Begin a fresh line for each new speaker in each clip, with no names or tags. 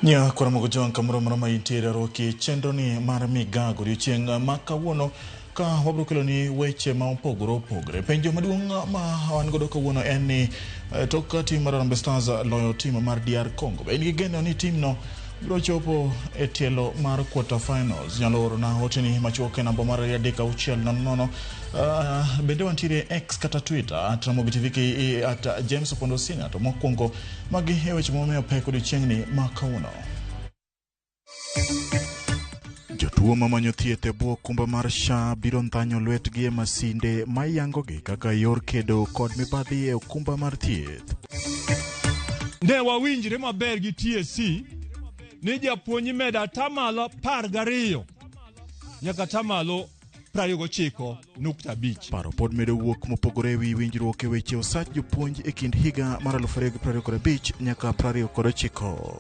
Nya kwa mogojon kamro marama intere roki chendro ni mar migago odiochieng' ma kawuono ka wabro kelo ni weche ma opogore. Penjo maduong' ma wan godo kawuono en ni tok tim mar Harambee Stars loyo tim mar DR Congo. En gi geno ni timno biro chopo e tielo mar quarter finals. Nyalo oro na hoteni machuoke namba mar 3-6-0. Bende wantiere X kata Twitter at Mogitiviki at James Pondosina to mokwongo magi e weche momeyo pek odiochieng' ni ma kawuono. Jotuo mamanyo thieth e bwo okumba mar SHA biro nthanyo lwetgi e masinde mayangogi kaka yor kedo kod mibadhi e okumba mar thieth.
Ne wawinjre maber gi TSC ni japuonj meda tamalo 12 nyaka tamalo 29.5.
Paro pod medo wuok mopogore wi winjruok e weche osach jopuonj e kind higa mar 2025 nyaka 2029.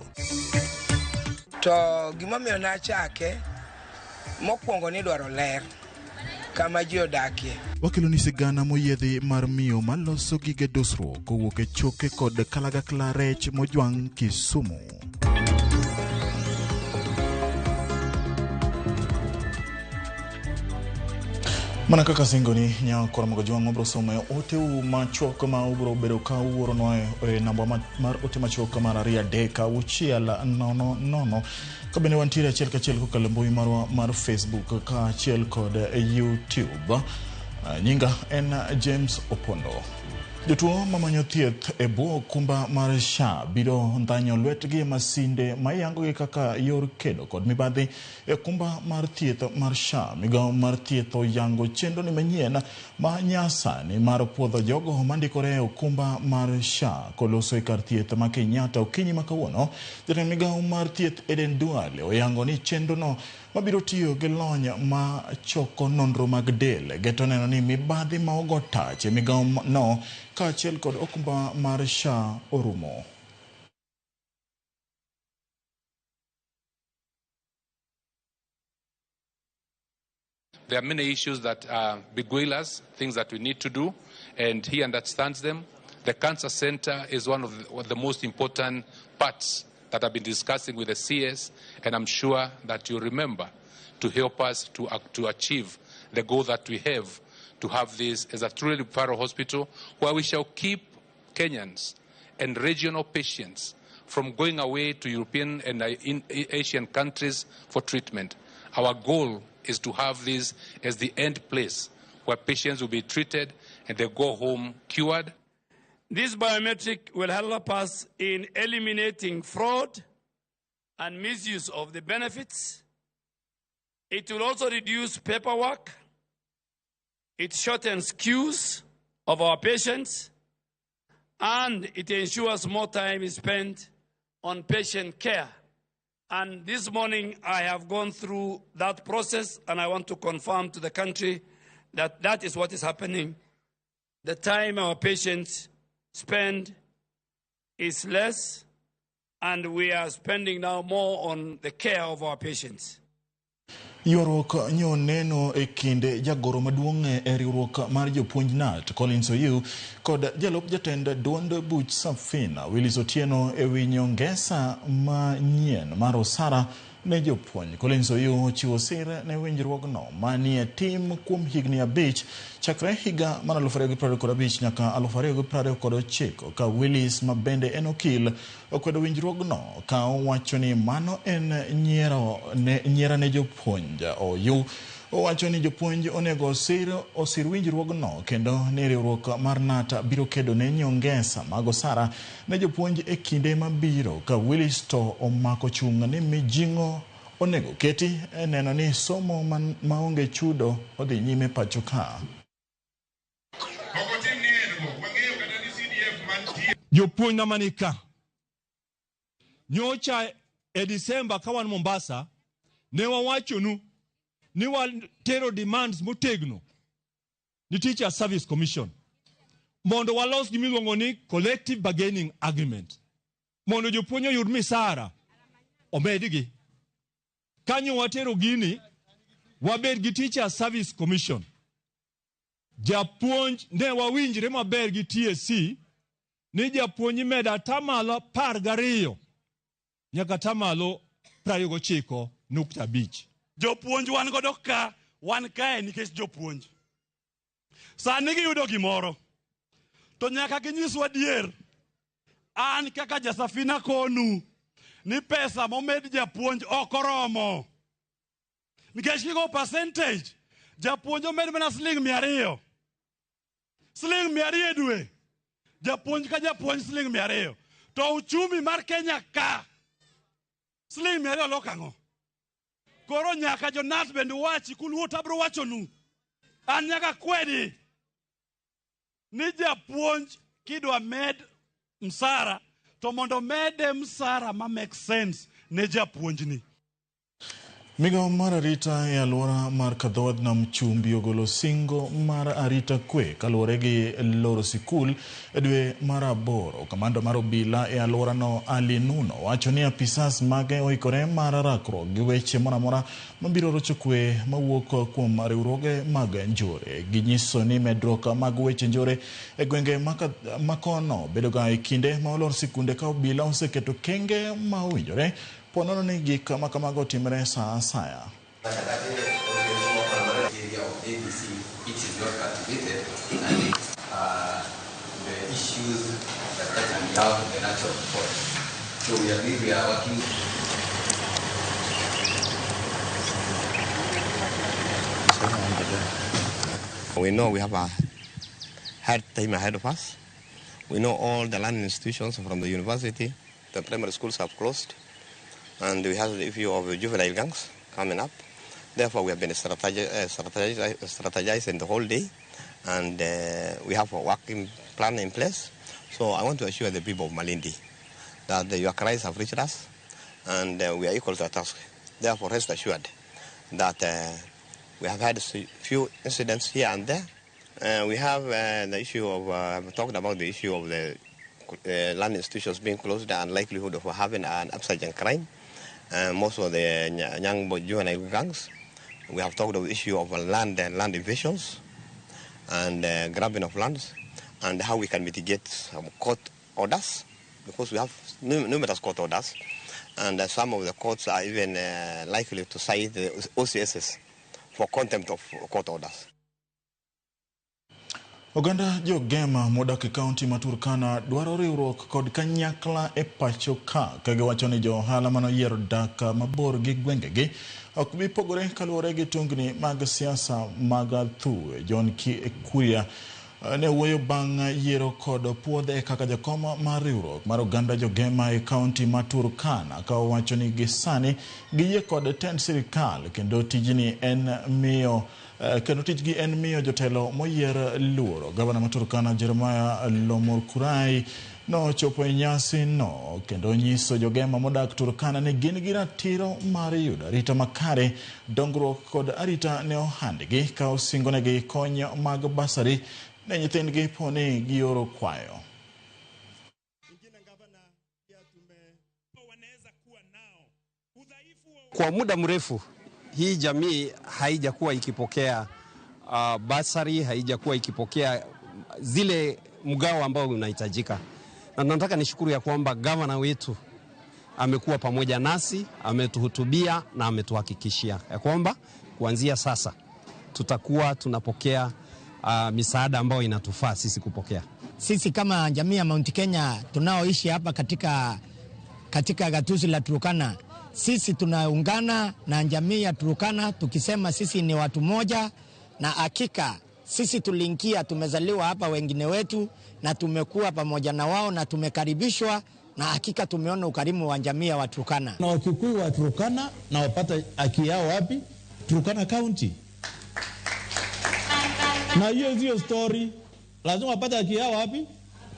To gimomiyo nachake mokwongo ni dwaro ler kama ji odakie.
Wakelo ni sigana moyiedhi mar miyo maloso gige dosruok kowuok e choke kod kalagakla rech mojwang' Kisumu. Mana kaka singoni nya kora mogojon obro somo ote machuok ma ubro bedo ka uoro no e namba mar ote machuok mar 2-6-000 ka bende wantiere achiel kachiel kokalo mbui mar Facebook ka achiel kod YouTube. Nyinga en James Opondo. Jotuo mamanyo thieth e bwo okumba mar SHA biro nthanyo lwetgi e masinde mayangogi kaka yor kedo kod mibadhi e okumba mar thieth mar SHA. Migawo mar thieth oyango chenro ni manyien ma nyasani mar puodho jogo mandikore e okumba mar SHA koloso e kar thieth ma Kenyatta okinyi ma kawuono. Jatend migawo mar thieth Eden Duale oyango ni chenro no mabiro tiyo gi lony ma choko nonro mag del geto neno ni mibadhi ma ogo tach e migawo no ka achiel kod okumba mar SHA orumo.
There are many issues that beguile us, things that we need to do, and he understands them. The Cancer Center is one of the most important parts that I've been discussing with the CS, and I'm sure that you remember to help us to achieve the goal that we have to have this as a truly referral hospital where we shall keep Kenyans and regional patients from going away to European and Asian countries for treatment. Our goal is to have this as the end place where patients will be treated and they go home cured.
This biometric will help us in eliminating fraud and misuse of the benefits. It will also reduce paperwork. It shortens queues of our patients, and it ensures more time is spent on patient care. And this morning I have gone through that process, and I want to confirm to the country that that is what is happening. The time our patients spend is less, and we are spending now more on the care of our patients.
Yorok nyo neno e kinde jagoro maduong' e riwruok mar jopuonj NAT Collins Oyiu kod jalup jatend duond buch Safina Willis Otieno e wi nyongesa manyien mar osara ne jopuonj. Collins Oyiu ochiwo sir ne winjruogno manie tim kuom higni 5 chakre higa mar 2025 nyaka 2029 ka Willis mabende en okil okwedo winjruogno ka owacho ni mano en nyiera ne jopuonj. Oyiu owacho ni jopuonj onego osir winjruogno kendo ni riwruok mar NAT biro kedo ne nyongesa mag osara ne jopuonj e kinde mabiro ka Willis to omako chung' ni mijing'o onego keti neno ni somo maonge chudo odhi nyime pacho ka.
Jopuonj na manika nyocha e Disemba kawan Mombasa ne wawachonu ni watero demands motegno ni Teacher Service Commission mondo walos gimiluongo ni collective bargaining agreement mondo jopuonj oyud misara omedgi. Kanyo watero gini wabed gi Teacher Service Commission. Japuonj ne wawinjre maber gi TSC ni japuonj meda tamalo 12 nyaka tamalo 29.5.
Jopuonj wan godo ka, wan kae nikech jopuonj. Sani giyudo gimoro. To nyaka ginyiswa adier. An kaka jasafina konu ni pesa momed japuonj okoromo. Nikech kigo percentage, japuonj omed mana $200. $200 dwe. Japuonj ka japuonj $200. To uchumi mar Kenya ka $200 lokango. Koro nyaka jonat bende wachi kuluo abro wachonu. An nyaka kwedi ni japuonj kidwa med msara to mondo mede msara ma make sense ne japuonjni.
Migao mar arita e alwora mar Kadhoth Nam Chumbi ogolo singo mar arita kwe kaluwore gi loro sikul e dwe mar 8. Kamanda mar obila e alworano Ali Nuno wacho ni apisas mage oikore mar rakruok gi weche moramora mabiro rocho kwe mawuok kuom riwruoge mag njore. Ginyiso ni medruok mag weche njore e gwenge makono bedoga e kinde ma olor sikunde ka obila oseketo kenge ma owinjore ponono ni gik makamago timre sa asaya.
We know we have a hard time ahead of us. We know all the learning institutions from the university, the primary schools have closed. And we have the issue of juvenile gangs coming up. Therefore, we have been strategizing the whole day. And we have a working plan in place. So I want to assure the people of Malindi that your cries have reached us. And we are equal to the task. Therefore, rest assured that we have had a few incidents here and there. We have the issue of, I've talked about the issue of the land institutions being closed and likelihood of having an upsurge in crime. Most of the young juvenile gangs. We have talked about the issue of land invasions and grabbing of lands and how we can mitigate some court orders because we have numerous court orders and some of the courts are even likely to cite the OCSs for contempt of court orders.
Oganda jogema modak e kaunti ma Turkana dwaro riwruok kod kanyakla e pacho ka kagiwacho ni jo ohala manoyiero dak mabor gi gwengegi ok bi pogore kaluwore gi tungni mag siasa mag Thue. John Kuria ne wuoyo bang' yiero kod puodhe kaka jakoma mar riwruok mar oganda jogema e kaunti ma Turkana ka owacho ni gisani giyie kod tend sirikal kendo tijni en miyo tijgi en miyo jotelo moyier luoro. Gavana ma Turkana Jeremiah Lomurkurai nochopo e nyasi no kendo nyiso jogema modak Turkana ni gin gi ratiro mar yudo arita makare, dongruok kod arita ne ohandgi ka osingonegi kony mag basari ne nyithindgi poni gioro kwayo.
Kwa muda mrefu hii jamii haijakuwa ikipokea basari, haijakuwa ikipokea zile mgao ambao unahitajika. Na nataka nishukuru ya kwamba gavana wetu amekuwa pamoja nasi, ametuhutubia na ametuhakikishia ya kwamba kuanzia sasa tutakuwa tunapokea misaada ambayo inatufaa sisi kupokea.
Sisi kama jamii ya Mount Kenya tunaoishi hapa katika gatuzi la Turkana, sisi tunaungana na jamii ya Turkana tukisema sisi ni watu moja, na hakika sisi tuliingia, tumezaliwa hapa wengine wetu na tumekuwa pamoja na wao na tumekaribishwa, na hakika tumeona ukarimu wa jamii ya Turkana.
Na Wakikuyu wa Turkana na wapata haki yao wapi? Turkana County. Na hiyo story lazima wapate haki yao wapi?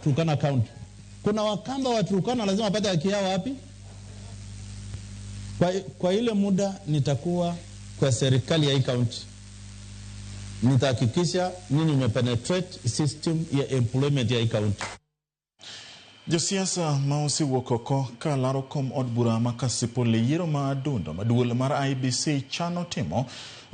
Turkana County. Kuna Wakamba wa Turkana lazima wapate haki yao wapi? Kwa ile muda nitakuwa kwa serikali ya hii county, nitahakikisha nini umepenetrate system ya employment ya hii county.
Josiasa mausi wokoko ka laro kom od bura makasipo le yiero ma adundo maduol mar IBC chano timo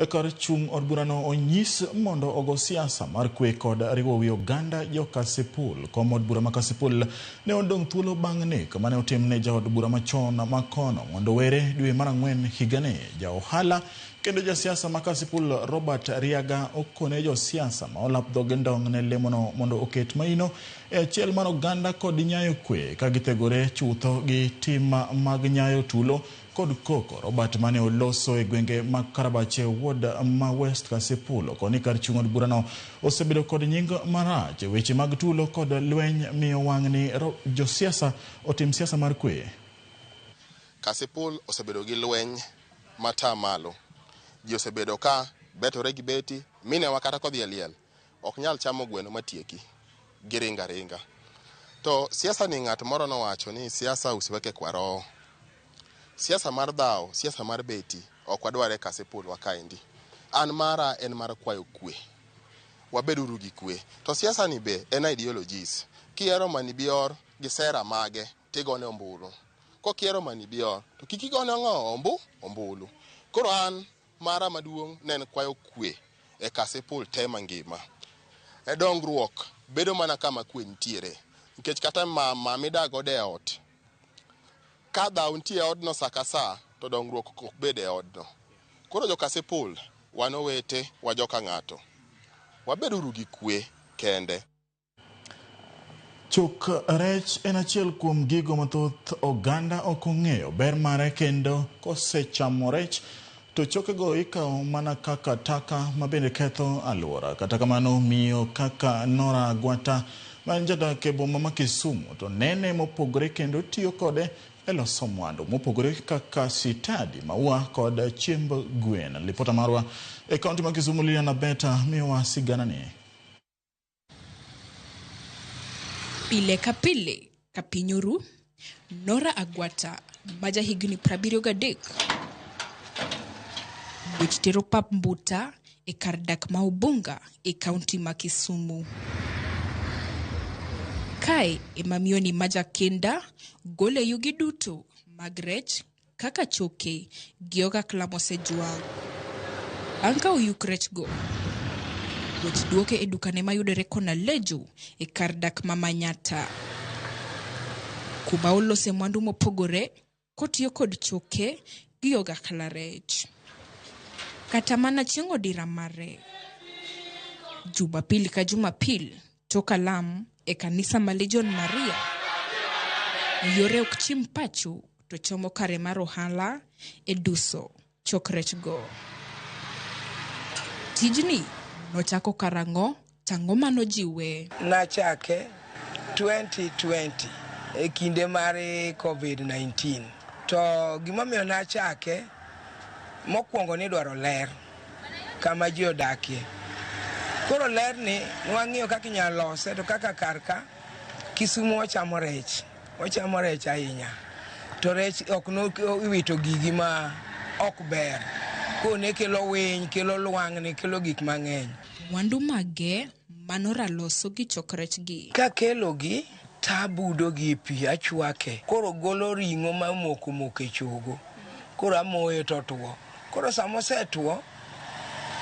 kar chung od burano onyis mondo ogo siasa mar kwe kod riwo wi oganda jo Kasipul. Kom od bura ma Kasipul ne odong' thuolo bang' nek mane otimne jaod bura machon makono mondo were dwe mar Ang'wen higani. Ja ohala kendo ja siasa ma Kasipul Robert Riaga okone jo siasa ma olap dhoge ndong' ne lemono mondo oket maino e achiel mar oganda kod nyayo kwe ka githegore chutho gi tim mag nyayo tulo kod koko. Robert mane oloso e gwenge mag Karabache ward ma West Kasipul koni kar chung od burano osebedo kod nying marach weche mag tulo kod lweny miyo wang' ni jo siasa otim siasa mar kwe.
Kasipul osebedo gi lweny mata malo. Ji osebedo ka betore gi beti mine wakata kodhi liel ok nyal chamo gweno matieki giringa ringa. To siasa ni ng'at moro nowacho ni siasa usiweke kwa roho. Siasa mar dhao, siasa mar beti ok wadware Kasipul wakaendi. An mara en mar kwayo kwe. Wabeduru gi kwe. To siasa ni be en ideologies. Kiero mani bior gi sera mage tigone ombulu. Kokiero mani bior to kikigone ombulu. Koro an mara maduong' nen kwayo kwe e Kasipul tema ngima. E dongruok bedo mana kama kwe ntiere. Nikech kata midago de ot. Ka dhao ntie odno sakasa to dongruok ok bede odno. Koro jo Kasipul wanowete wajoka ng'ato. Wabeduru gi kwe kende.
Chuk rech en achiel kuom gigo mathoth oganda ok ong'eyo ber mare kendo kosechamo rech to chokego ikawo mana kaka taka mabende ketho alwora. Kata kamano miyo kaka Nora Agwata man jadak e boma ma Kisumu to nene mopogore kendo tiyo kode e loso mwandu mopogore kaka sitadi, maua kod chiemb gwen. Lipota marwa e kaunti ma Kisumu Liliana Beta miyowa siganani.
Pile ka pile ka pinyuru Nora Agwata maja higni 73 buch tero pap mbuta e kar dak ma Ubunga e kaunti ma Kisumu. Kae emamioni maja kenda gole yugi duto mag rech kaka choke gioga klamose jwa. Anka uyuk rech go wech duoke e dukane mayudore kona lejo e kar dak ma Manyata. Kuma olose mwandu mopogore kotiyo kod choke gioga kla rech. Kata mana chieng' odira mare Jumapil ka Jumapil toka Lamu e kanisa ma Legion Maria yore ok chim pacho to chomo kare mar ohala e duso chok rech go. Tijni nochako karang'o tang'o mano jiwe.
Nachake 2020 e kinde mar COVID-19. To gimomiyo nachake mokwongo ni dwaro ler kama ji odakie. Koro ler ni nwang'iyo kaka inyalo lose to kaka karka Kisumu wachamo rech ahinya. To rech ok iwito gigi ma ok ber. Kone kelo winy, kelo lwang'ni, kelo gik mang'eny.
Mwandu mage manora loso gi chok rech gi.
Ka kelo gi tabudo gi pi achwake. Koro golo ring'o ma moko e chogo. Koro amoye to tuo. Koro samose tuo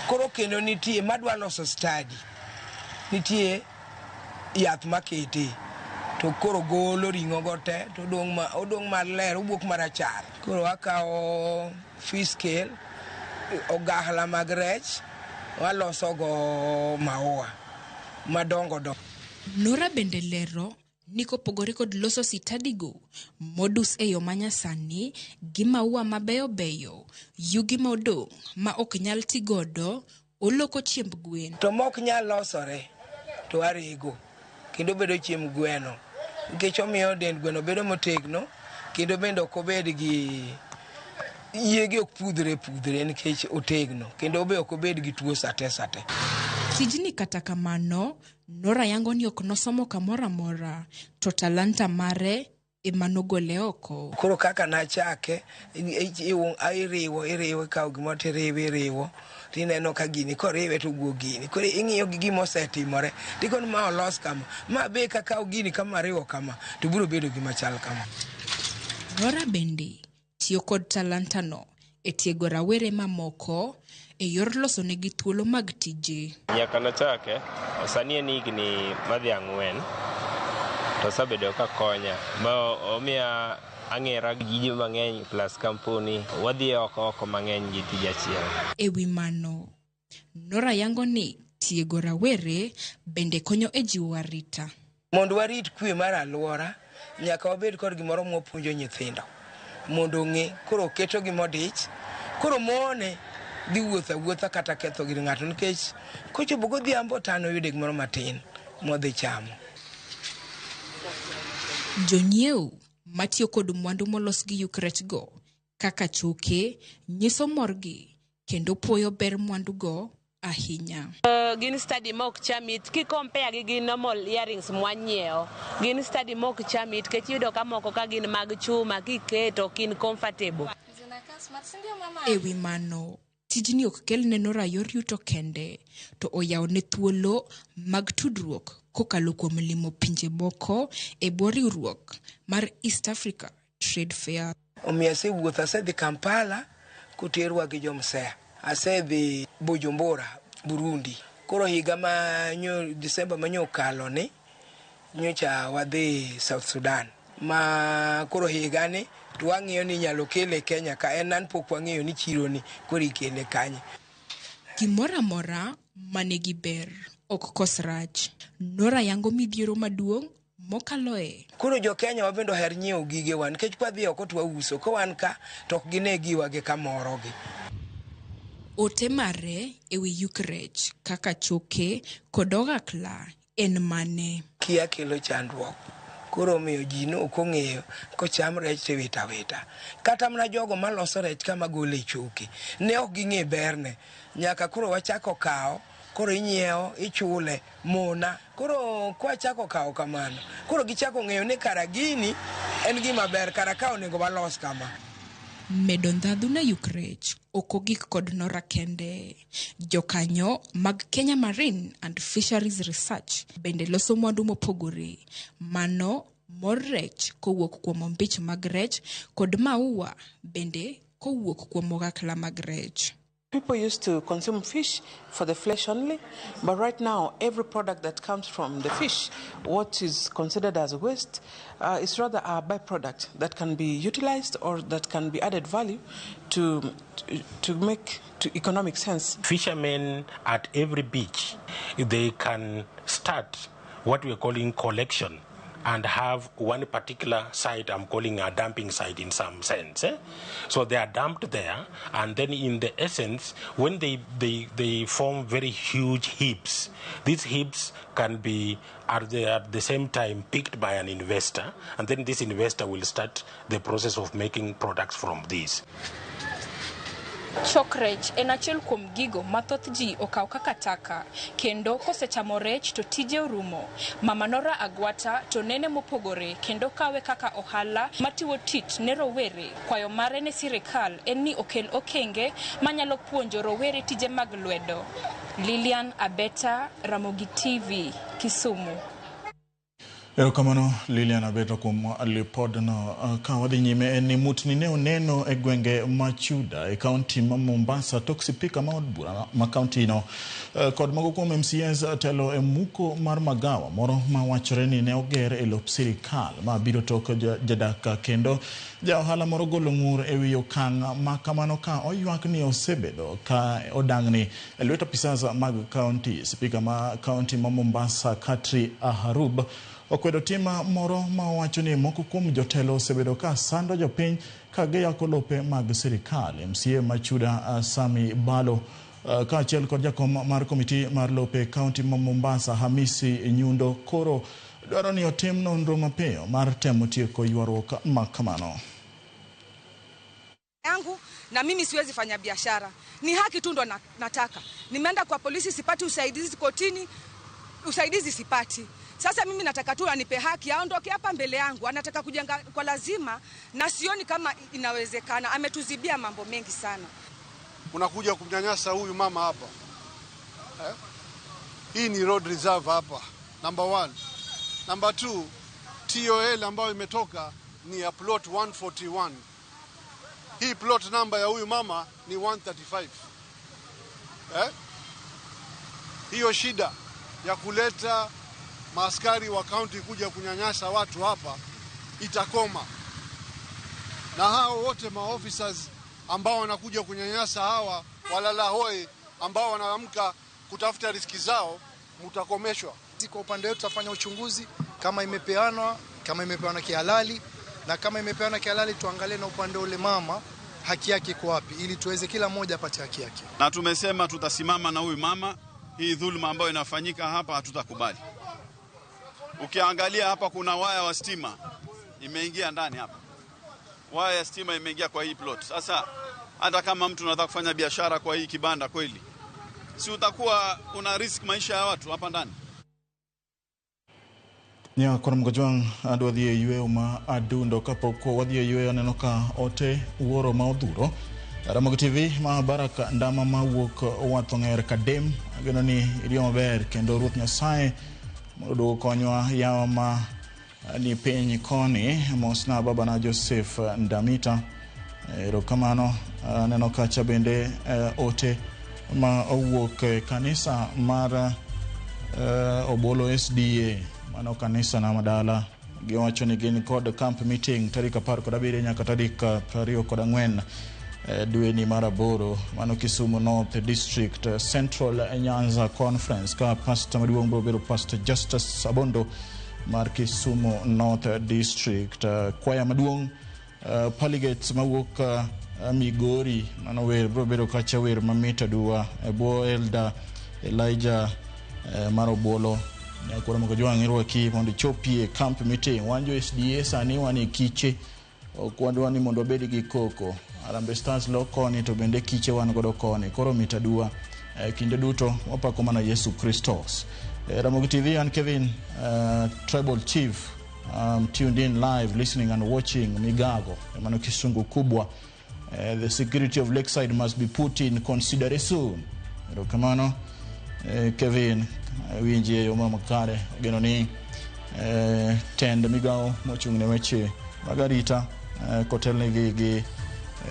koro kendo nitie madwa loso stadi. Nitie yath makete. To koro golo ring'o go te to odong' maler, obuok marachar. Koro akawo fish scale, ogahla mag rech, waloso go maua madongo dongo.
Nora bende lero niko pogore kod loso sitadigo modus e yo manyasani gi maua mabeyo beyo yugi ma odong' ma ok nyal tigodo oloko chiemb gwen.
To mok nyal losore to arego kendo bedo chiemb gweno nikech omiyo dend gweno bedo motegno kendo bende ok obed gi yegi ok pudhre nikech otegno kendo be ok obed gi tuo sate.
Tijni kata kamano Nora yango ni ok nosomo kamora mora to talanta mare emanogole oko.
Koro kaka nachake iriwo kawo gimo tiriwo tineno ka gini koriwe to guo gini. Koro ing'iyo gi gimo setimore tikon ma olos kama ma be kaka gini kama riwo kama to biro bedo gima chal kama.
Nora bende tiyo kod talanta no e tiego rawere mamoko e yor loso negi thuolo mag tije.
Nyaka nochake, sani en higni madhi 4 to sabedo ka konya ma omiya ang'era gige mang'eny plus kampuni wadhi oko mang'eny gi tije achiel.
E wi mano, Nora yango ni tiego rawere bende konyo e jiwo arita.
Mondo warit kwe mar alwora, nyaka wabed kod gimoro mwapuonjo nyithindo. Mondo ng'e, koro keto gimodich, koro mone dhi wuotha kata ketho gir ng'ato nikech kochopo godhiambo tano yude gimoro matin modhi chamo.
Jonyiewo matiyo kod mwandu molos gi Yukrech go kaka choke nyiso morgi kendo puoyo ber mwandu go ahinya.
Gin study mok chamit ki compare gi gin normal earrings mwanyiewo. Gin study mok chamit ke yudo ka moko ka gin mag chuma kiketo kin comfortable.
E wi mano, tijni ok kel ne Nora yor yuto kende, to oyawo ne thuolo mag tudruok kokalo kuom limo pinje moko e bwo riwruok mar East Africa Trade Fair.
Omiya asewuotho, asedhi Kampala kuterwa gi jomsea. Asedhi Bujumbura, Burundi. Koro higa ma Disemba manyo kalo ni nyocha wadhi South Sudan. Ma koro higa ni to wang'iyo ni nyalo kele Kenya ka en nan pok wang'iyo ni chiro ni koro ikele kanye.
Gimora mora manegi ber ok kos rach. Nora yango midhiero maduong' mokaloe.
Koro jo Kenya wabendo her nyiewo gige wan nikech kwadhi oko to wauso ko wan ka to ok gine giwa gi kamoro gi.
Ote mare ewi Yukrech kaka choke kod ogakla en mane.
Kia kelo chandruok. Koro miyo ji no ok ong'eyo kocham rech to wita. Kata mana jogo maloso rech kama gole choke ne ok ging'e berne. Nyaka koro wachako kawo, koro inyiewo, ichule, mona. Koro kwa chako kawo kamano. Koro gichako ng'eyo ni kara gini en gima ber, kara ka onego walos kama.
Medo ndhadhu na Yukrech okogik kod Nora kende. Jokanyo mag Kenya Marine and Fisheries Research bende loso mwandu mopogore. Mano mor rech kowuok kuom ombich mag rech kod maua bende kowuok kuom ogakla mag rech.
People used to consume fish for the flesh only, but right now every product that comes from the fish, what is considered as waste, is rather a byproduct that can be utilized or that can be added value to make to economic sense.
Fishermen at every beach, they can start what we are calling collection and have one particular site, I'm calling a dumping site in some sense. So they are dumped there, and then in the essence, when they form very huge heaps, these heaps can be at the same time picked by an investor, and then this investor will start the process of making products from these.
Chok rech en achiel kuom gigo mathoth ji okaw kaka taka, kendo kosechamo rech to tije orumo. Mama Nora Agwata to nene mopogore kendo kawe kaka ohala matiwo tich ne rowere. Kwayo mare ne sirikal en ni okel okenge manyalo puonjo rowere tije mag lwedo. Lilian Abeta, Ramogi TV, Kisumu.
Erokamano Lilian Abeta kuom lipodno. Ka wadhi nyime en ni mutni ne oneno e gwenge Machuda e kaunti ma Mombasa tok spika ma od bura ma kaunti no kod mago kuom MCAs telo e muko mar magawa moro ma wachore ni ne oger e lop sirikal ma biro tok jadaka kendo ja ohala moro golo ng'ur e wi okang' ma kamano ka oywak ni osebedo ka odang'ni e lwet apisas mag kaunti. Spika ma kaunti ma Mombasa Katri Aharub okwedo tima moro ma wacho ni moko kuom jotelo osebedo ka sando jopiny ka giyako lope mag sirikal. MCA Machuda Sami Balo ka achiel kod jakom mar komiti mar lope kaunti ma Mombasa Hamisi Nyundo koro dwaro ni otim nonro mapiyo mar temo tieko ywaruok ma kamano.
Yangu na mimi siwezi fanya biashara. Ni haki tu ndo nataka. Nimeenda kwa polisi sipati usaidizi, kotini usaidizi sipati. Sasa mimi nataka tu anipe haki, aondoke hapa mbele yangu. Anataka kujenga kwa lazima na sioni kama inawezekana. Ametuzibia mambo mengi sana.
Unakuja kumnyanyasa huyu mama hapa. Hii ni road reserve hapa. Number 1. Number 2, TOL ambayo imetoka ni ya plot 141. hii plot number ya huyu mama ni 135. Hiyo shida ya kuleta maaskari wa county kuja kunyanyasa watu hapa itakoma. Na hao wote maofficers ambao wanakuja kunyanyasa hawa walala hoi ambao wanaamka kutafuta riski zao mutakomeshwa.
Kwa upande wetu tutafanya uchunguzi kama imepeanwa kihalali, na kama imepeanwa kihalali tuangalie na upande ule mama haki yake iko wapi, ili tuweze kila mmoja apate haki yake.
Na tumesema tutasimama na huyu mama. Hii dhuluma ambayo inafanyika hapa hatutakubali. Ukiangalia hapa kuna waya wa stima imeingia ndani hapa. Waya ya stima imeingia kwa hii plot. Sasa hata kama mtu anataka kufanya biashara kwa hii kibanda kweli, si utakuwa una risk maisha ya watu hapa ndani?
Nya kora mgojwang adwadhie ywe uma adundo kapoko wadhie ywe anenoka ote uoro maudhuro. Ramogi TV ma baraka ndama mawuok wathong'er kadem ageno ni irio maber kendo Ruoth Nyasaye mondo konywa yawa ma ni piny koni mosna babana Joseph Ndamita. Erokamano neno kacha bende ote ma owuok kanisa mar Obolo SDA mano kanisa na madala giwacho ni gin kod camp meeting tarik 17 nyaka tarik 24 dwe ni maraboro mano Kisumu North District Central Nyanza Conference ka pastor maduong' bro Pastor Justus Abondo mar Kisumu North District. Kwaya maduong' Paligates mawuok Migori mano wer bro kacha wer mamita dua bo Elder Elijah Marobolo. Kora mgojwang irwaki mondo chopie camp meeting wanjo SDA sani wani kiche okwadwa ni mondo bedi gi koko Harambee Stars lokoni to bende kiche wan godo koni koro mitadua kinde duto wapako mana Yesu Kristos. Ramogi TV and Kevin Tribal Chief tuned in live listening and watching Migago mano kisungu kubwa. The security of Lakeside must be put in consideration. Erokamano Kevin winje yo mama kare geno ni tend migao mochungne weche magarita kotelne gi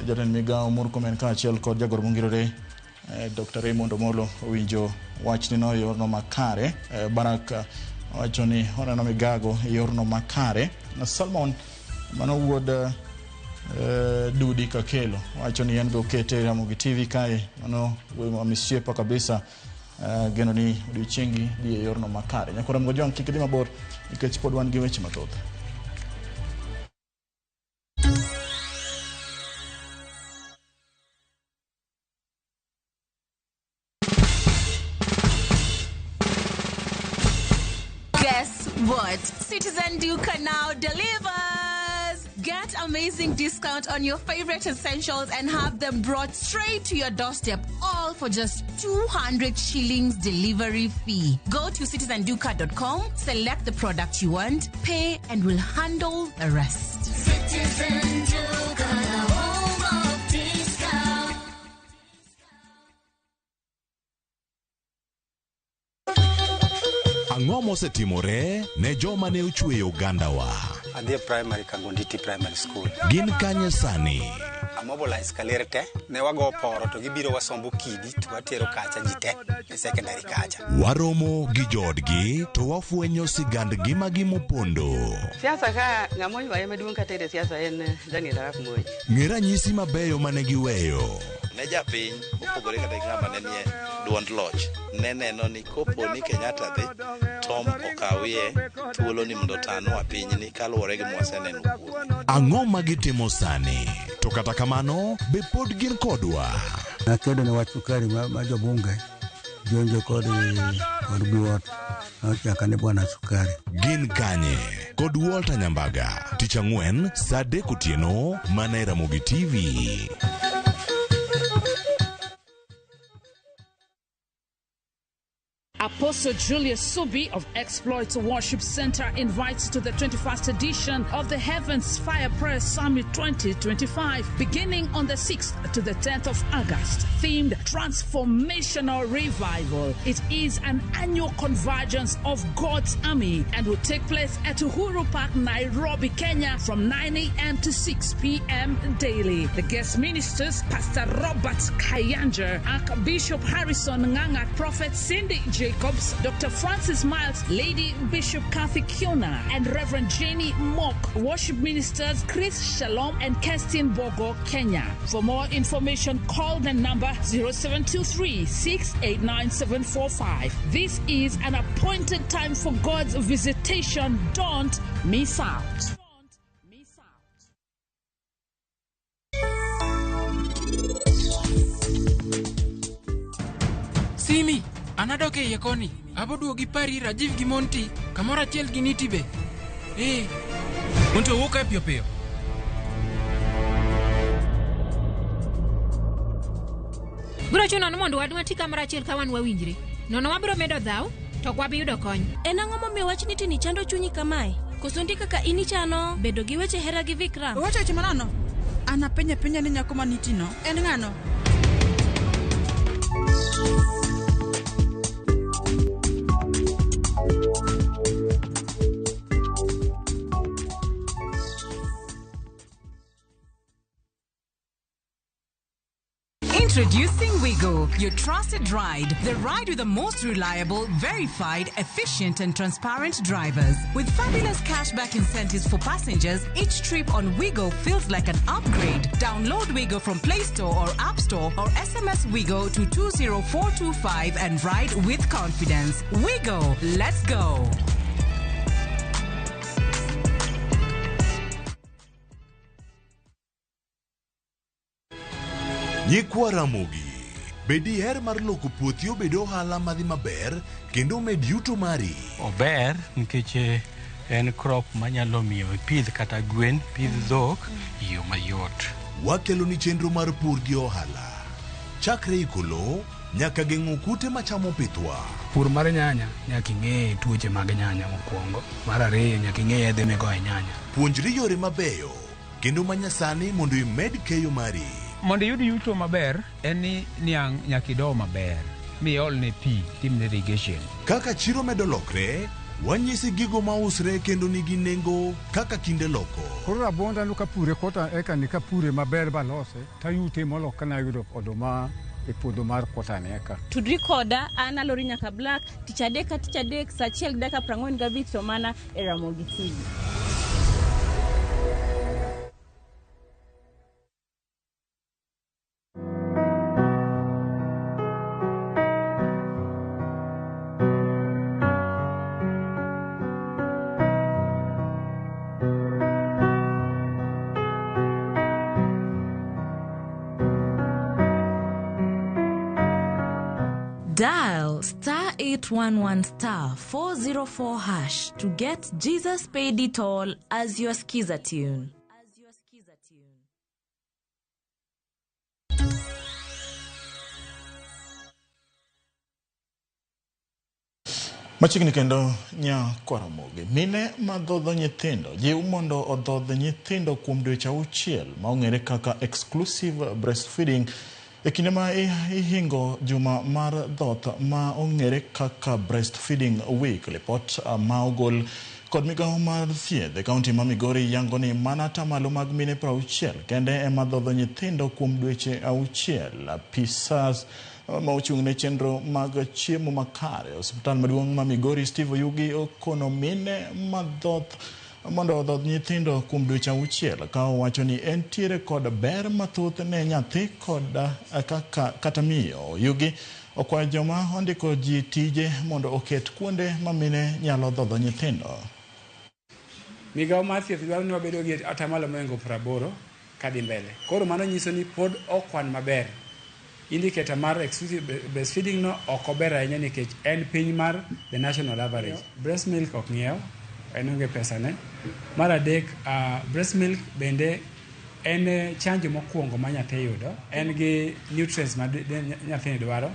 jatend migao Murkomen ka achiel kod jagoro mongirore Dr. Raymond Omolo winjo wachni no yorno makare. Baraka wacho ni oneno migago yorno makare. Na Salmon mano wuod Dudi Kakelo wacho ni en go kete Ramogi TV kae mano wewe misiepa kabisa. Geno ni odiochiengi di yorno makare. Nyakora mgojwang kikidi mabor nikech pod wan gi weche mathoth.
Guess what? Citizen Duka now delivers. Get amazing discount on your favorite essentials and have them brought straight to your doorstep, all for just 200 shillings delivery fee. Go to citizenduka.com, select the product you want, pay, and we'll handle the rest.
Citizen Duka, the home of discount.
Ang'o mosetimore ne joma ne ochweyo Ugandawa?
Adhi primary Kangonditi Primary School.
Gin kanye sani?
Amobilize kalerte ne wago poro to gibiro wasombo kidi to watero kacha jite e secondary kacha.
Waromo gi jodgi to wafwenyo sigandgi magi mopondo.
Siasa ka ng'amoy waye maduong' katere siasa en Daniel Arap Moi.
Ng'era nyisi mabeyo mane giweyo.
Ne japiny opogore kata ng'ama ne nie duond loch ne neno ni kopo ni Kenyatta dhi Tom okawie thuolo ni mondo tano apiny ni kaluwore gi mwaseneno kuome.
Ang'o magitimo sani? To kata kamano be pod gin kodwa.
Nakedo ne wach sukari ma jobunge jonjo kod buot nochaka ne bwana sukari.
Gin kanye kod Walter Nyambaga tich ang'wen saa 3 otieno mana e Ramogi TV.
Apostle Julius Subi of Exploits Worship Center invites to the 21st edition of the Heavens Fire Prayer Summit 2025, beginning on the 6th to the 10th of August, themed Transformational Revival. It is an annual convergence of God's army and will take place at Uhuru Park, Nairobi, Kenya from 9 a.m. to 6 p.m. daily. The guest ministers, Pastor Robert Kayanja, Archbishop Harrison Nganga, Prophet Cindy Jacobs, Dr. Francis Miles, Lady Bishop Kathy Kiona, and Reverend Jenny Mock. Worship ministers Chris Shalom and Kestin Bogo, Kenya. For more information, call the number 0723-689-745. This is an appointed time for God's visitation. Don't miss out.
Simi, anadoke yekoni. Abodu gipari Rajiv Gimonti. Kamora chiel ginitibe. Unto woke up pio.
Bro chuno mondo wadwa ti kamera chiel kawan wawinjre. Nono wabro medo dhau to kwabi yudo kony.
En ang'o momiyo wachni tini chando chunyi kamae? Koso ndi kaka inichano bedo gi weche hera gi Vikram.
Weche manano. Ana penya ni nyako manitino. En ng'ano?
Introducing Wigo, your trusted ride. The ride with the most reliable, verified, efficient and transparent drivers. With fabulous cashback incentives for passengers, each trip on Wigo feels like an upgrade. Download Wigo from Play Store or App Store or SMS Wigo to 20425 and ride with confidence. Wigo, let's go.
Nyikwa Ramogi, bedi her mar loko puothi obedo ohala madhi maber kendo med yuto mari.
Ober nikech en crop manyalo miyo ipidh kata gwen, pidh dhok iyo mayot.
Wakelo ni chenro mar pur gi ohala. Chakre ikolo nyaka geng'o kute machamo pithwa.
Pur mar nyanya nyaka ing'e tuoche mag nyanya mokwongo. Mar ariyo nyaka ing'e yedhe migoyo nyanya.
Puonjri yore mabeyo kendo manyasani mondo imed keyo mari.
Mondo yud yuto maber en ni niang' nyaka ido maber miol ne pi timne irrigation.
Kaka chiro medo lokre, wanyisi gigo mausre kendo nigi nengo kaka kinde loko.
Koro rabonda nuka pure kota eka nika pure maber balose tayute molo kana yudo oduma e puodho mar kota eka.
Tudri koda ana lori nyaka Black tich adek sa achiel gi dakika 45 to mana e Ramogi TV.
Dial *811*404# to get Jesus Paid It All as your skiza tune.
Machiegni kendo Nyakwa Ramogi. Mine madhodho nyithindo jiw mondo odhodh nyithindo kuom dweche 6 ma ong'ere kaka exclusive breastfeeding e kinde ma ihingo juma mar dhoth ma ong'ere kaka breastfeeding week. Lipot ma ogol kod migawo mar thieth e kaunti ma Migori yango ni mana atamalo mag mine 60 kende ema dhodho nyithindo kuom dweche 6. Pisas ma ochung' ne chenro mag chiemo makare osiptal maduong' ma Migori Steve Oyugi okono mine madhoth mondo odhodh nyithindo kuom dweche 6 ka owacho ni entiere kod ber mathoth ne nyathi kod kata miyo. Oyugi okwayo joma ondiko ji tije mondo oket kuonde ma mine nyalo dhodho nyithindo.
Migawo mar thieth dwaro ni wabedo gi atamalo moingo 80 kadhi mbele. Koro mano nyiso ni pod okwan maber. Indicator mar exclusive breastfeeding no ok ober ahinya nikech en piny mar the national average. Breast milk ok ng'iew, en onge pesa ne. Mar adek, breast milk bende en chanjo mokwongo ma nyathi yudo, en gi nutrients ma nyathi dwaro,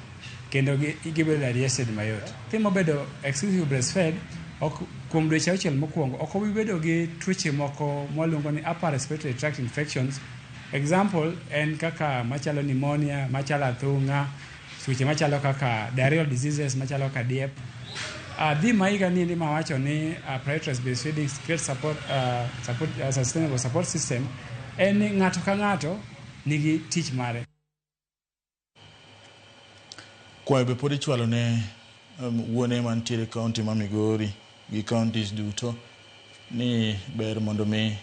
kendo gibedo digested mayot. Nyathi mobedo exclusive breastfed, kuom dweche 6 mokwongo, ok obi bedo gi tuoche moko mwaluongo ni upper respiratory tract infections. Example en kaka machalo pneumonia, machalo athung'a, tuoche machalo kaka diarrheal diseases machalo kaka diep. Dhi maiga ni mawacho ni prioritized breastfeeding creates sustainable support system, en ni ng'ato ka ng'ato nigi tich mare.
Kwayo be pod ichwalo ne wuone mantiere kaunti ma Migori gi counties duto ni ber mondo mi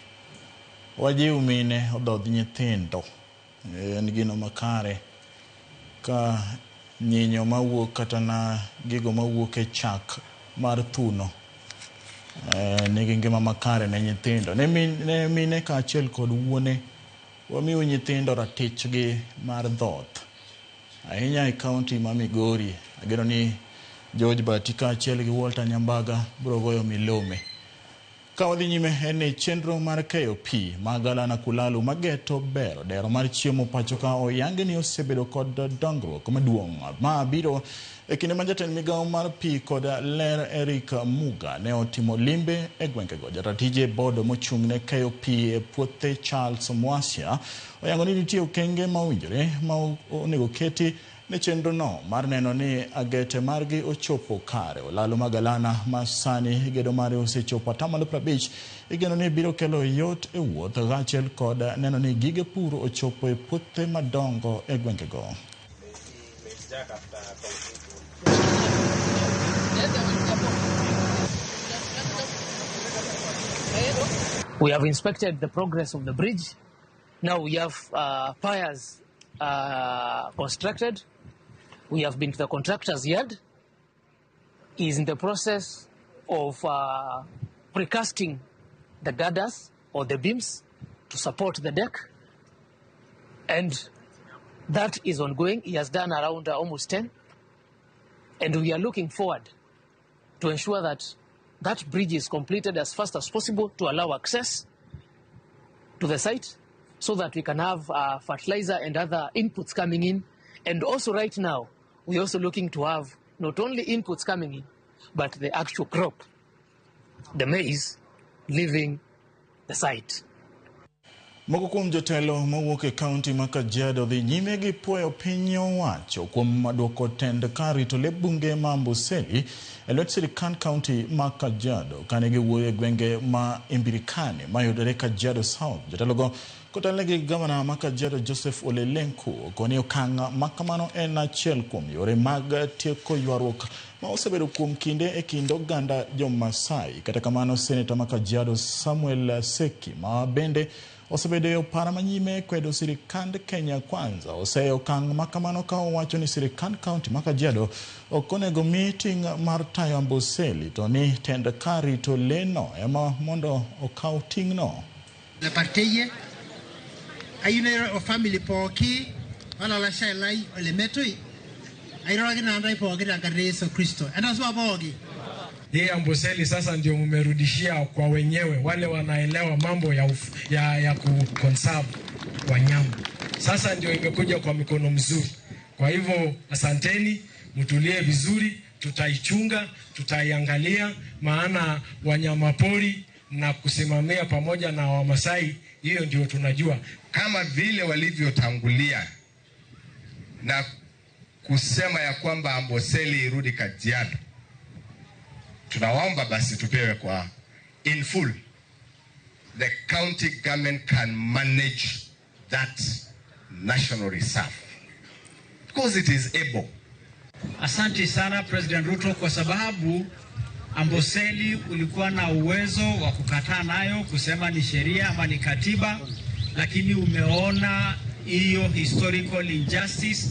wajiw mine odhodh nyithindo. En gino makare ka nyinyo mawuok kata na gigo mawuok e chak mar thuno nigi ngima makare ne nyithindo. Ne mine ka achiel kod wuone wamiyo nyithindo ratichgi mar dhoth. Ahinya e kaunti ma Migori, ageno ni George Batika achiel gi Walter Nyambaga biro goyo milome. Ka wadhi nyime en chenro mar KOP Magala Kulalu mageto bero dero mar chiemo pacho ka oyange ni osebedo kod dongruok maduong' ma biro e kinde ma jatend migawo mar pi kod ler Eric Muga ne otimo limbe e gwengego. Jaratije bodo mochung'ne KOP e puothe Charles Mwasia oyango ni nitie okenge mawinjore ma onego keti ne chenro no mar neno ni agete margi ochopo kare. Olalo Magalana masani gedo mare osechopo 50%. Igeno ni biro kelo yot e wuoth gachiel kod neno ni gige pur ochopo e puothe madongo e gwengego.
We have inspected the progress of the bridge. Now we have piers constructed. We have been to the contractor's yard. He is in the process of precasting the girders or the beams to support the deck. And that is ongoing. He has done around almost 10. And we are looking forward to ensure that that bridge is completed as fast as possible to allow access to the site so that we can have fertilizer and other inputs coming in. And also right now, we're also looking to have not only inputs coming in, but the actual crop, the maize, leaving the site.
Moko kuom jotelo mawuok e kaunti ma Kajiado dhi nyime gi puoyo piny owacho kuom duoko tend kar rito le bunge ma Amboseli e lwet sirkand kaunti ma Kajiado kane giwuoyo e gwenge ma Imbirikani mayudore Kajiado South. Jotelogo kotelne gi gavana ma Kajiado Joseph Ole Lenku koni okang' ma kamano en achiel kuom yore mag tieko ywaruok ma osebedo kuom kinde e kind oganda jo-Masai. Kata kamano seneta ma Kajiado Samuel Seki ma bende osebedo e opara manyime kwedo sirikand Kenya Kwanza oseyo okang' ma kamano ka owacho ni sirikand kaunti ma Kajiado ok onego meeting mar tayo Amboseli to ni tend kar rito leno ema mondo okaw ting'no.
La parteye ayune o family poki wala la shailai ole metoi airogi na ndai poki na Yesu Kristo anaswa poki.
Hii Amboseli sasa ndio mmerudishia kwa wenyewe wale wanaelewa mambo ya kuconserve wanyama. Sasa ndio imekuja kwa mikono mzuri. Kwa hivyo asanteni, mtulie vizuri, tutaichunga, tutaiangalia, maana wanyama pori na kusimamia pamoja na Wamasai, hiyo ndio tunajua.
Kama vile walivyotangulia na kusema ya kwamba Amboseli irudi Kajiado, tunaomba basi tupewe kwa in full. The county government can manage that national reserve because it is able.
Asante sana President Ruto kwa sababu Amboseli ulikuwa na uwezo wa kukataa nayo kusema ni sheria ama ni katiba, lakini umeona hiyo historical injustice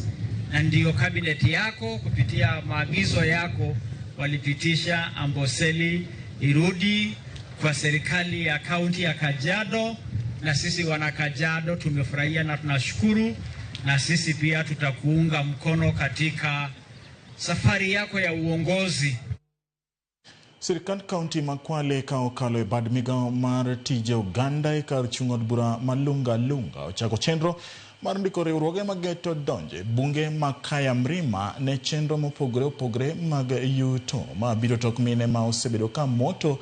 na ndiyo cabinet yako kupitia maagizo yako walipitisha Amboseli irudi kwa serikali ya kaunti ya Kajiado, na sisi wana Kajiado tumefurahia na tunashukuru, na sisi pia tutakuunga mkono katika safari yako ya uongozi.
Sirkand kaunti ma Kwale ka okalo e bad migao mar tije oganda e kar chung' od bura malunga lunga ochako chenro mar ndiko riwruoge mageto donje bunge ma Kaya Mrima ne chenro mopogore opogore mag yuto ma biro tok mine ma osebedo ka moto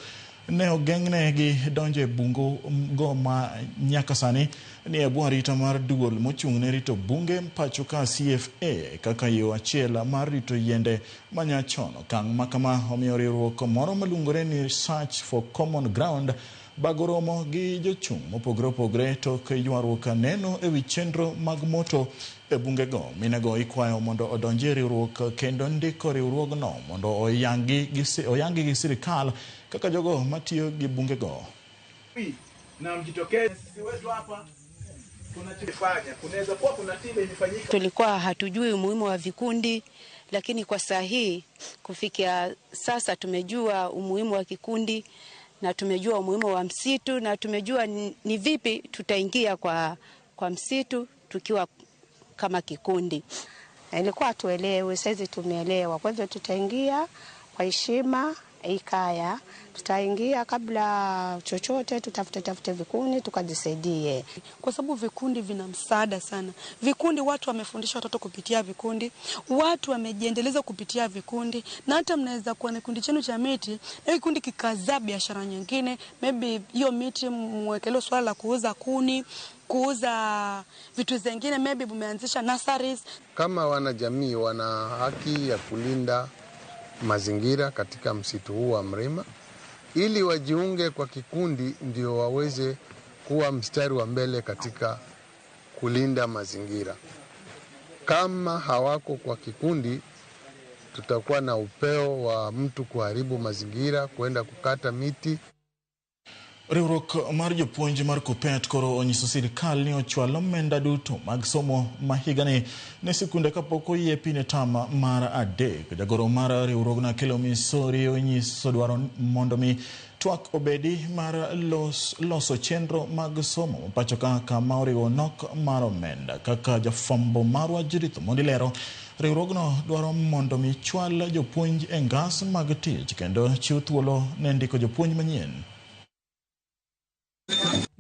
ne ogeng'ne gi donje bungo go ma nyaka sani ni e bwo arita mar duol mochung'ne rito bunge pacho ka CFA kaka yo achiel mar rito yiende manyachon. Okang' ma kama omiyo riwruok moro maluongore ni Search for Common Ground bagoromo gi jochung' mopogore opogore tok ywaruok neno ewi chenro mag moto e bungego. Minego ikwayo mondo odonje riwruok kendo ndiko riwruogno mondo oyangi gi sirikal kaka jogo matiyo gi bungego.
Na mjitokeze sisi wetu hapa tunachofanya kunaweza kuwa kuna timu imefanyika.
Tulikuwa hatujui umuhimu wa vikundi, lakini kwa saa hii kufikia sasa tumejua umuhimu wa kikundi na tumejua umuhimu wa msitu na tumejua ni vipi tutaingia kwa msitu tukiwa kama kikundi.
Ilikuwa tuelewe, sasa tumeelewa. Kwanza tutaingia kwa heshima ikaya, tutaingia kabla chochote tutafute vikundi tukajisaidie,
kwa sababu vikundi vina msaada sana. Vikundi watu wamefundisha watoto kupitia vikundi, watu wamejiendeleza kupitia vikundi, na hata mnaweza kuwa na kikundi chenu cha miti na kikundi kikazaa biashara nyingine, maybe hiyo miti mwekeleo swala la kuuza kuni, kuuza vitu zingine, maybe mumeanzisha nurseries.
Kama wanajamii wana haki ya kulinda mazingira katika msitu huu wa Mrima, ili wajiunge kwa kikundi ndio waweze kuwa mstari wa mbele katika kulinda mazingira. Kama hawako kwa kikundi, tutakuwa na upeo wa mtu kuharibu mazingira, kwenda kukata miti.
Riwruok mar jopuonj mar Kuppet koro onyiso sirikal ni ochwalo omenda duto mag somo ma higani ne sikunde kapok oyie pine tama mar 3. Jagoro mar riwruogno Kelo Misori onyiso dwaro mondo mi twak obedi mar loso chenro mag somo pacho kaka ma oriwo nok mar omenda. Kaka jafwambo marwa Judith Mondilero, riwruogno dwaro mondo mi chwal jopuonj e ngas mag tich kendo chiw thuolo ne ndiko jopuonj manyien.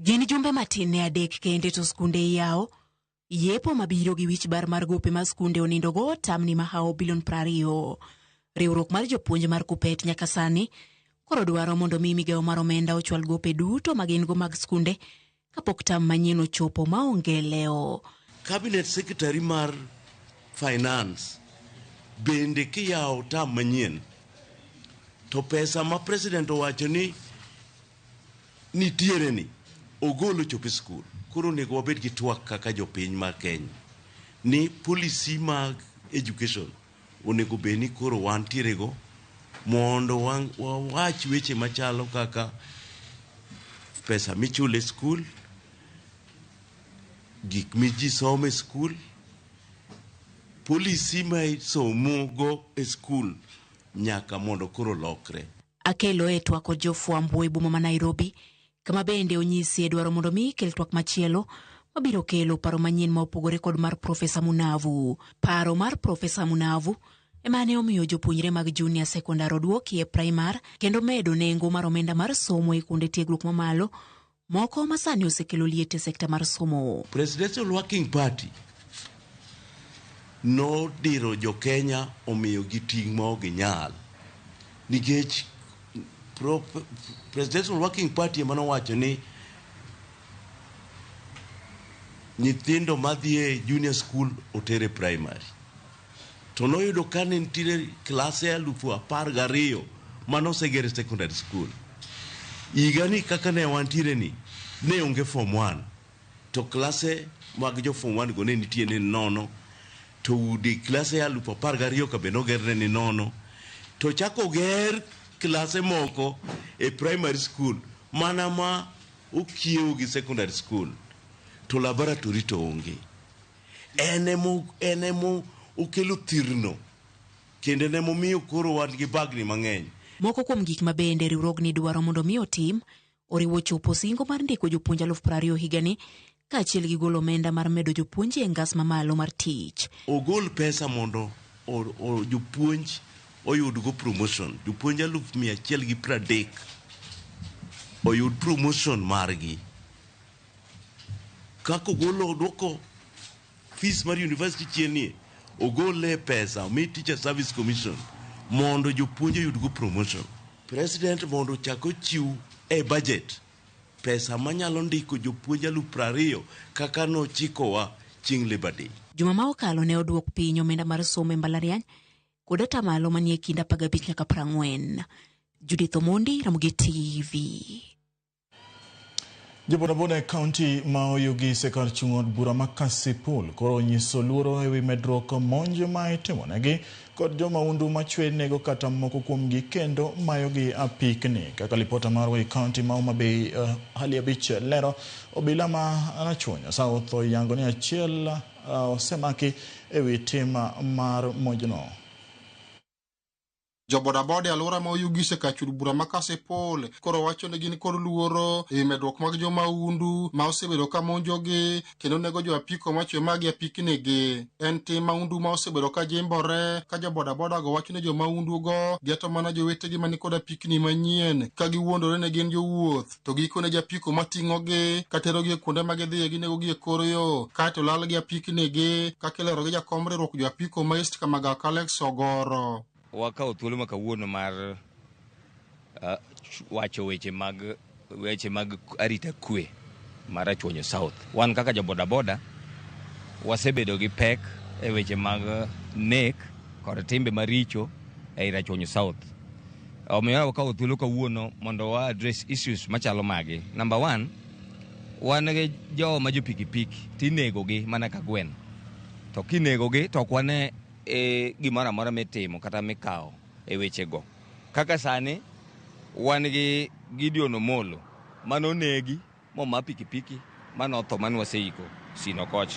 Gin jumbe matin ne 3 kende to skunde yawo. Yepo mabiro gi wich bar mar gope ma skunde onindogo tamni mahao bilion 20. Riwruok mar jopuonj mar Kuppet nyaka sani koro dwaro mondo migao mar omenda ochwal gope duto magin go mag skunde kapok tam manyien ochopo maonge leo.
Cabinet Secretary mar Finance bende kiyawo tam manyien to pesa ma President owacho ni nitiere ni ogolo chopi skul. Koro nego wabed gi twak kaka jopiny mar Kenya ni policy mag education onego beni koro wantiere go mondo wawach weche machalo kaka pesa michule skul, gik miji some skul, policy ma somo go e skul nyaka mondo koro lokre.
Akelo e twak jofwambo e boma ma Nairobi, kama bende onyisi dwaro mondo mi kel twak machielo mabiro kelo paro manyien ma opogore kod mar Profesa Munavu. Paro mar Profesa Munavu emane omiyo jopuonjre mag junior secondary oduoki e primar kendo medo nengo mar omenda mar somo e kuonde tiegruok mamalo moko masani osekelo liet e sekta mar somo.
Presidential Working Party no diro jo Kenya omiyo gi ting' ma ok nyal nikech Presidential Working Party emano wacho ni nyithindo madhie junior school otere primary. To noyudo ka nitiere klase 12,000 mano osegere secondary school. Igani kaka ne wantiere ni ne onge form 1 to klase mag jo form 1 go ne nitiere ni nono, to udi klase 12,000 ka beno gerne ni nono, to chako ger klase moko e primary school mana ma ukiew gi secondary school to laboratory to onge. Enemo ukelo thirno kendo nemo miyo koro wan gi bagni mang'eny.
Moko kuom gik ma bende riwruogni dwaro mondo mi otim oriwo chopo singo mar ndiko jopuonj 20,000 higani kaachiel gi golo omenda mar medo jopuonj e ngas mamalo mar tich.
Ogol pesa mondo jopuonj oyud go promotion jopuonj 130 oyud promotion margi kako golo dwoko fees mar university chienie ogole pesa mi teacher service commission mondo jopuonj oyud go promotion. President mondo chako chiw e budget pesa manyalo ndiko jopuonj 20,000 kaka nochikowa chieng' Labor Day.
Juma ma okalo ne odwok piny omenda mar somo e mbalariany kod atamalo manie kind 15 nyaka 40. Judith Omondi, Ramogi TV.
Jobodaboda e kaunti ma Oyugi sekar chung'od bura ma Kasipul koro nyiso luoro ewi medruok monj ma itimonegi kod jomaundu machwe nego kata moko kuomgi kendo mayogi apikni. Kaka lipota marwa e kaunti ma Homa Bay hali abich lero obila ma Anachuonyo South oyango ni achiel osemaki ewi tema mar monjno.
Jobodaboda alwora ma Oyugi sekachud bura ma Kasipul koro wacho ni gin kod luoro e medruok mag jomaundu ma osebedo ka monjogi kendo nego jo apiko machwe magi apiknigi. En tim maundu ma osebedo ka jimbore ka jobodaboda go wacho ni jomaundu go geto mana jowetegi mani kod apikni manyien ka giwuondore ne gin jowuoth to gikone japiko mating'ogi katerogi e kuonde ma gidhiye ginegogi e kor yo kaeto lalgi apiknigi kaka ilerogi jakom riwruok jo apiko ma East Kamagak Alex Ogoro.
Wakao thuolo ma kawuono mar wacho weche mag arita kwe mar Achuonyo South. Wan kaka jobodaboda wasebedo gi pek e weche mag nek kod timbe maricho e Achuonyo South. Omiyo wakao thuolo kawuono mondo wa address issues machalo magi. Number 1, wan gi jo ma jo pikipiki tinegogi mana ka gwen. To kinegogi to kwane gimora mora mitimo kata mikao e wechego. Kaka sani wan gi Gideon Omolo manonegi moma pikipiki manotho man waseiko sino koch.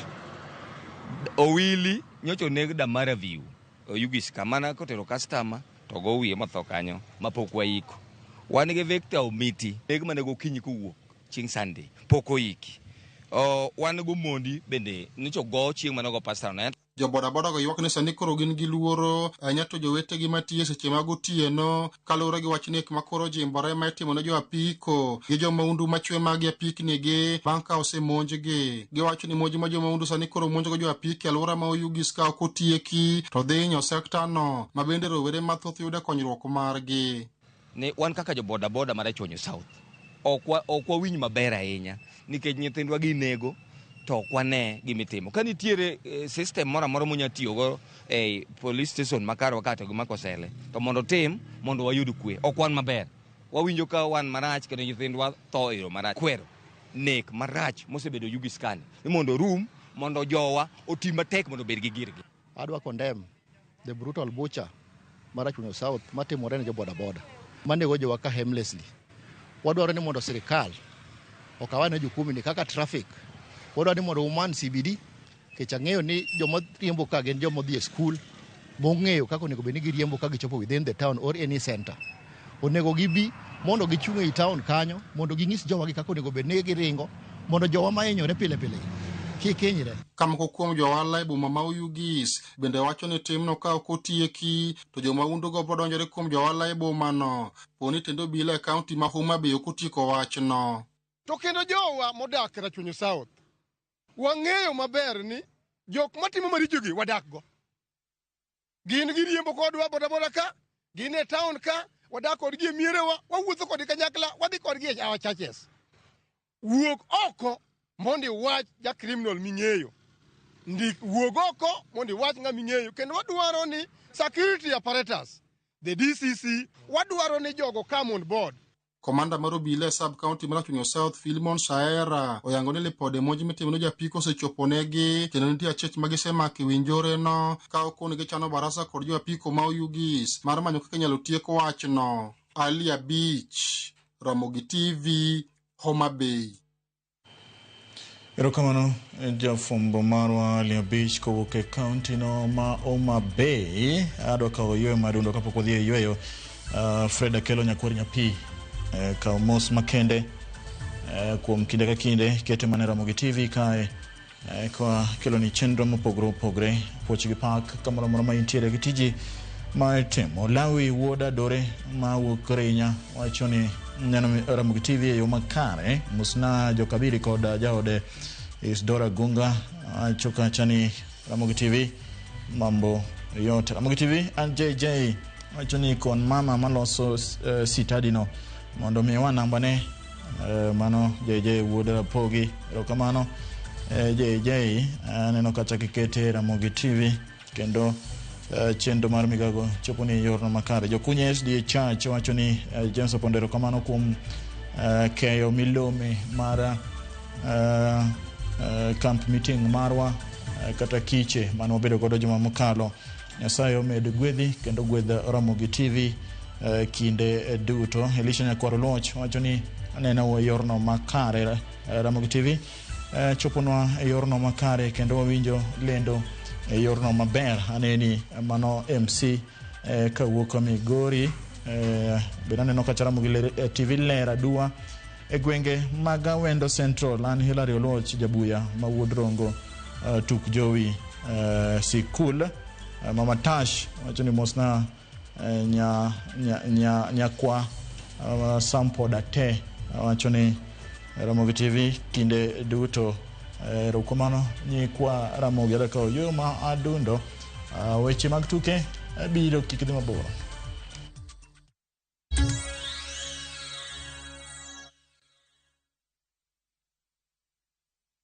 Owili nyocho neg Damara View Oyugi kamana kotero customer to go wiye motho kanyo mapok waiko. Wan gi Victor Omiti neg manego kinyi kuwuok chieng' Sunday pok oiki. Wan go Mondi bende nicho go chieng' manogo pastor na
jobodaboda go ywak ni sani koro gin gi luoro nyato jowetegi matiyo seche mag otieno kaluwore gi wach nek makoro jimbore ma itimo ne jo apiko gi jomaundu machwe mag apiknigi bang' ka osemonjgi. Giwacho ni monj ma jomaundu sani koro monjgo jo apiki alwora ma Oyugi ka ok otieki to dhi hinyo sektano ma bende rowere mathoth yude konyruok margi.
Ne wan kaka jobodaboda mar Achuonyo South ok wawinj maber ahinya nikech nyithindwa ginego to ok wane gimitimo. Ka nitiere system mora mora munya tiyogo e police station makar wakati gi makosele to mondo tim mondo wayud kwe. Ok wan maber. Wawinjo ka wan marach kendo nyithindwa tho ero marach. Kwero nek marach mosebedo Oyugi skani mondo rum mondo jowa otim matek mondo bed gi girgi.
Adwa condemn the brutal butcher mar Achuonyo South matimore ne jobodaboda manego jowa ka harmlessly. Wadwaro ni mondo sirikal okawane jukumu ni kaka traffic. Wadwaro ni mondo uman CBD kech ang'eyo ni joma riembo ka gin joma dhi e skul mong'eyo kaka onego bed ni giriembo ka gichopo within the town or any center. Onego gibi mondo gichung' e town kanyo mondo ging'is jowagi kaka onego bed ni giringo mondo jowa mahinyore pile pile kik hinyre.
Kamoko kuom johala e boma ma Oyugi bende wacho ni timno ka ok otieki to jomaundu go bodonjore kuom johala e boma no poni tendo bila e kaunti ma Homa Bay ok otieko wachno.
To kendo jowa modak e Achuonyo South wang'eyo maber ni jok matimo marichogi wadakgo. Gin giriembo kodwa bodaboda ka, gin e town ka, wadak kodgi e mierewa, wawuotho kodgi kanyakla, wadhi kodgi e our churches. Wuok oko mondo iwach ja criminal ming'eyo. Wuog oko mondo iwach ng'a ming'eyo. Kendo wadwaro ni security apparatus, the DCC, wadwaro ni jogo come on board.
Komanda mar obila e sub county mar Achuonyo South Philemon Shaera oyango ni lipode monj mitimo ne japiko osechoponegi kendo nitie achech ma gisemako winjore no ka okoni gichano barasa kod jo apiko ma Oyugi mar manyo kaka inyalo tiek wachno. Ali Abich, Ramogi TV, Homa Bay.
Erokamano jafwambo marwa Ali Abich kowuok e kaunti no ma Homa Bay. Adwa kawo yweyo madundo kapok odhi e yweyo. Fred Akelo Nyakwar Nyapi ka mos makende kuom kinde ka kinde kete mane Ramogi TV kae kwa kelo ni chenro mopogre opogre poch gi pak kamoro moro ma intiere gi tiji ma timo. Lawi Wuoda Dore ma wuok Rinya wacho ni neno Ramogi TV e yo makare. Musna Jokabiri kod jaode Isdora Gunga wacho kacha ni Ramogi TV mambo yote. Ramogi TV and JJ wacho ni kon mama maloso sitadino mondo miwa nambane mano JJ Wuoda Pogi rokamano JJ neno kacha kikete Ramogi TV kendo chendo mar migago chopo ni yorno makare. Jokunye SDA Church wacho ni James Opondero kamano kuom keyo milome mara camp meeting marwa kata kiche mano bedo godo juma mokalo. Nyasaye omed gwedhi kendo gwedh Ramogi TV kinde duto. Elisha Nyakwaro Loch wacho ni aneno yorno makare Ramogi TV choponwa yorno makare kendo wawinjo lendo yorno maber. Aneni mano MC kawuok Migori benane no kachara Ramogi TV lera dua gwenge maga Wendo Central. An Hilary Oloch Jabuya mawuod Rongo tuk jowi sikul. Mama Tash wacho ni mosna nyakwa sampo date wacho ni Ramogi TV kinde duto rokomano nyikwa Ramogi adaka yo ma adundo weche mag tuke biro kikidhi maboro.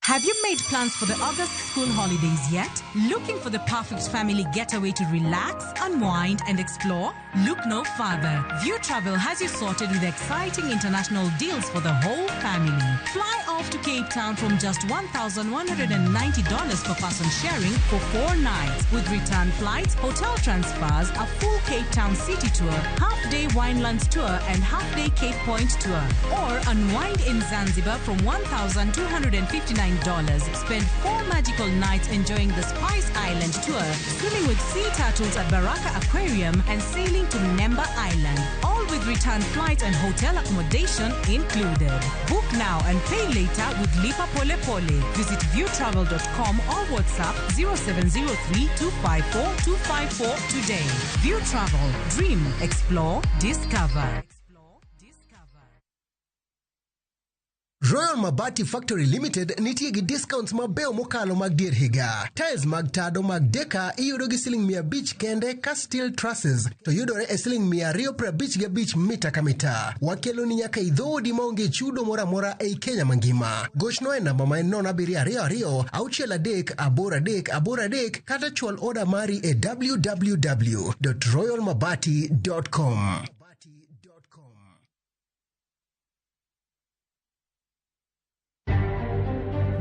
Have you made plans for the August school holidays yet? Looking for the perfect family getaway to relax, unwind, and explore? Look no further. View Travel has you sorted with exciting international deals for the whole family. Fly off to Cape Town from just $1,190 per person sharing for 4 nights with return flights, hotel transfers, a full Cape Town city tour, half-day Winelands tour, and half-day Cape Point tour. Or unwind in Zanzibar from $1,259. Spend 4 magical nights enjoying the Spice Island tour, swimming with sea turtles at Baraka Aquarium, and sailing to Nemba Island. All with return flights and hotel accommodation included. Book now and pay later with Lipa Pole Pole. Visit viewtravel.com or WhatsApp 0703 254 254 today. View Travel. Dream, explore, discover.
Royal Mabati Factory Limited nitie gi discounts mabeo mokalo mag dier higa. Tiles mag tado mag Deka iyudo gi siling 500 kende ka steel trusses to yudore e siling 255 mita ka mita. Wakelo ni nyaka idhodi maonge chudo moramora ei Kenya mangima. Gochno e namba ma en 0722-638-883 kata chwal order mari e www.royalmabati.com.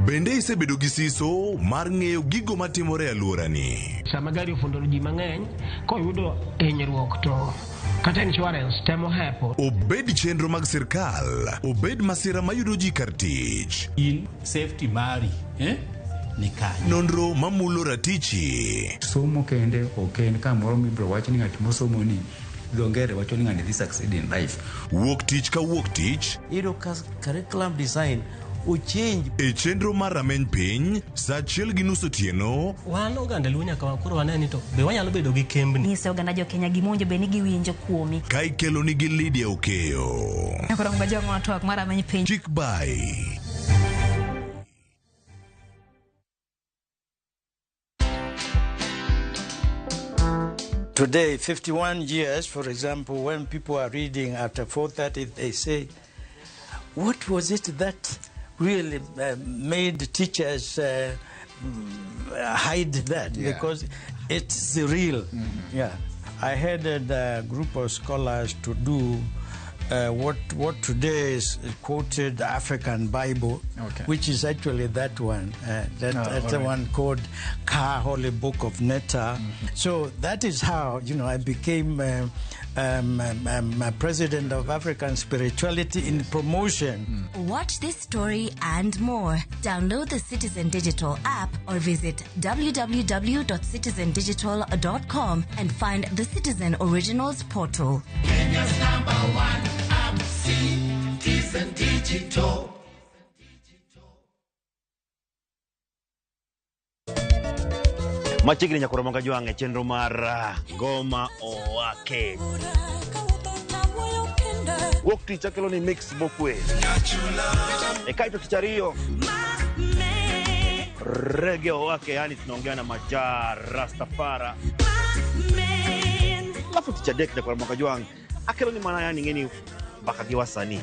Bende isebedo gi siso mar ng'eyo gigo matimore e alworani.
Sama gari ofundo ji mang'eny koyudo hinyruok to kata insurance temo hepo.
Obed chenro mag sirkal, obed masira mayudo ji kar tich.
In safety mari, ni kanyo.
Nonro mamulo ratichi.
Somo kende oken kamoro mibro wacho ni ng'at mosomo ni dongere wacho ni ng'ani dhi succeed in life.
Wuok tich ka wuok tich.
Iro curriculum design uchenj
e chenro mar rameny piny saa 1:30 otieno.
Wan oganda luo nyaka wakoro waneni to be wanyalo bedo gi kembni.
Nyise oganda jo Kenya gimonjo be ni giwinjo kuomi.
Ka ikelo ni gi Lydia Okeyo.
Nyakoro mga jo ng'ato mar rameny piny.
Chik by
Today, 51 years, for example, when people are reading after 4:30, they say, what was it that really made teachers hide that? Yeah. Because it's real. Mm-hmm. Yeah. I headed a group of scholars to do what today is quoted African Bible, which is actually that one. That's the one called Ka, Holy Book of Netta. Mm-hmm. So that is how, I became president of African Spirituality in Promotion.
Watch this story and more. Download the Citizen Digital app or visit www.citizendigital.com and find the Citizen Originals portal.
Kenya's #1 app, Citizen Digital.
Machigni nyakoromonga jwange chenro mar ngoma owake. Wok ticha kelo ni mix bokwe. Kaito tichario. Reggae owake, yani tunaongea na Majar Rastafara. Lafu ticha dek nyakoromonga jwange. Akelo ni mana yani ngeni bakagiwa sani.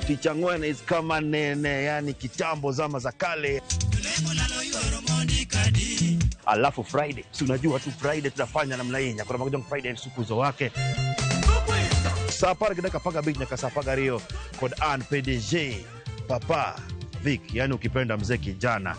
Ticha Ngwena is kama nene, yani kitambo zama za kale. Alafu Friday, si unajua tu Friday tunafanya namna hii, kuna magojong Friday sukuzo wake. Sapara kidaka paga beach na kasapaga Rio kod an PDG Papa Vic, yani ukipenda mzee kijana.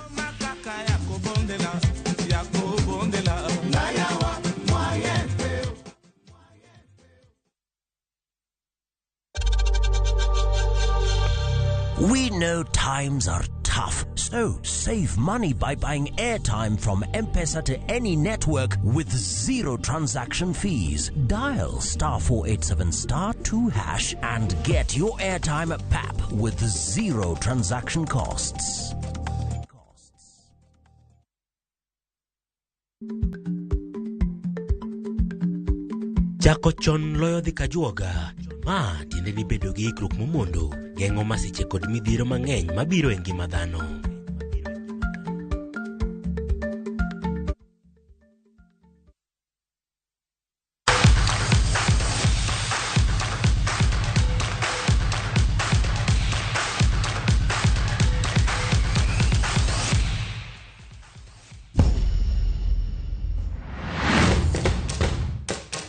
We know times are tough, so save money by buying airtime from M-Pesa to any network with zero transaction fees. Dial *487*2# and get your airtime PAP with zero transaction costs.
Chako chon loyo dhi kajuoga. Ma tiende ni bedo gi ikruok momondo, geng'o masiche kod midhiero mang'eny mabiro e ngima dhano.